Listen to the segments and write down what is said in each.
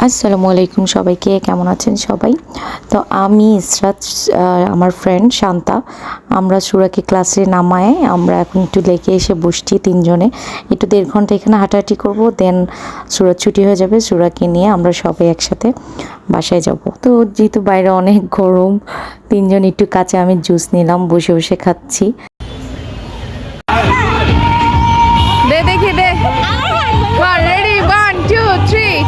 আসসালামু আলাইকুম সবাইকে, কেমন আছেন সবাই? তো আমি ইসরাত, আমার ফ্রেন্ড শান্তা, আমরা সুরাকে ক্লাসে নামায় আমরা এখন একটু লেকে এসে বসছি তিনজনে। একটু 1.5 ঘন্টা এখানে হাঁটাহাঁটি করব, দেন সুরাত ছুটি হয়ে যাবে। সুরাকে নিয়ে আমরা সবাই একসাথে বাসায় যাব। তো যেহেতু বাইরে অনেক গরম, তিনজন একটু কাঁচা আমের জুস নিলাম, বসে বসে খাচ্ছি। দে দেখি দে। রেডি 1 2 3।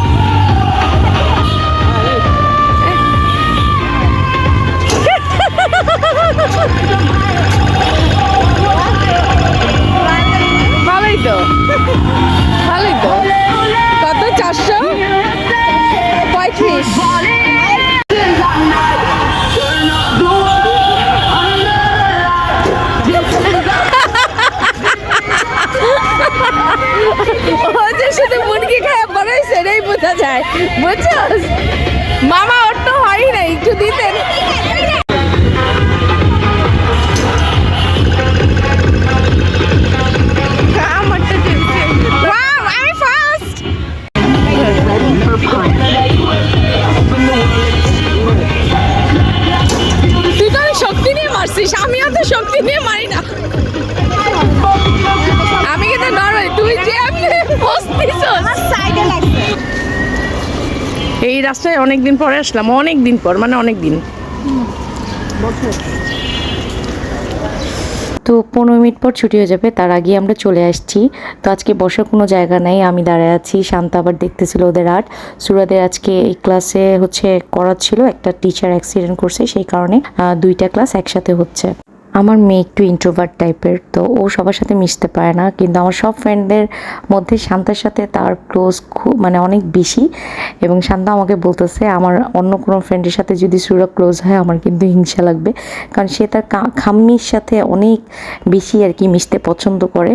ভালোই তো, ভালোই তো। কত 435? ওদের সাথে মুরগি খায় পরে সেটাই বোঝা যায়, বুঝছস? মামা ওর তো হয় না, একটু দিতেন। আমারটা দিচ্ছে। ওয়াও, আমি ফার্স্ট। তুই তো শক্তি নিয়ে মারছিস, আমিও তো শক্তি নিয়ে মারি না। আমি কিন্তু নরমালি, তুই যে এই রাস্তায় অনেকদিন পরে আসলাম, অনেকদিন পর, মানে অনেকদিন। তো 15 মিনিট পর ছুটি হয়ে যাবে, তার আগে আমরা চলে আসছি। তো আজকে বসার কোনো জায়গা নাই, আমি দাঁড়ায় আছি, শান্তা আবার দেখতেছিল ওদের আর্ট। সুরাদের আজকে এই ক্লাসে করাচ্ছিল, একটা টিচার অ্যাক্সিডেন্ট করছে, সেই কারণে 2টা ক্লাস একসাথে হচ্ছে। আমার মেয়ে একটু ইন্ট্রোভার্ট টাইপের, তো ও সবার সাথে মিশতে পারে না, কিন্তু আমার সব ফ্রেন্ডদের মধ্যে শান্তার সাথে তার ক্লোজ খুব, মানে অনেক বেশি। এবং শান্তা আমাকে বলতেছে আমার অন্য কোনো ফ্রেন্ডের সাথে যদি সুরা ক্লোজ হয় আমার কিন্তু হিংসা লাগবে, কারণ সে তার খাম্মির সাথে অনেক বেশি আর কি মিশতে পছন্দ করে।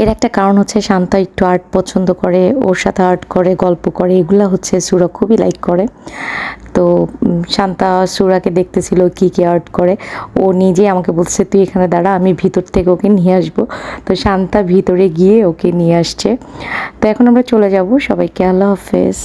এর একটা কারণ হচ্ছে শান্তা একটু আর্ট পছন্দ করে, ওর সাথে আর্ট করে, গল্প করে, এগুলো হচ্ছে সুরা খুবই লাইক করে। তো শান্তা সুরাকে দেখতেছিল কি কি আর্ট করে, ও নিজে আমাকে বলছে তুই এখানে দাঁড়া, আমি ভিতর থেকে ওকে নিয়ে আসবো। তো শান্তা ভিতরে গিয়ে ওকে নিয়ে আসছে। তো এখন আমরা চলে যাব, সবাইকে আল্লাহ হাফেজ।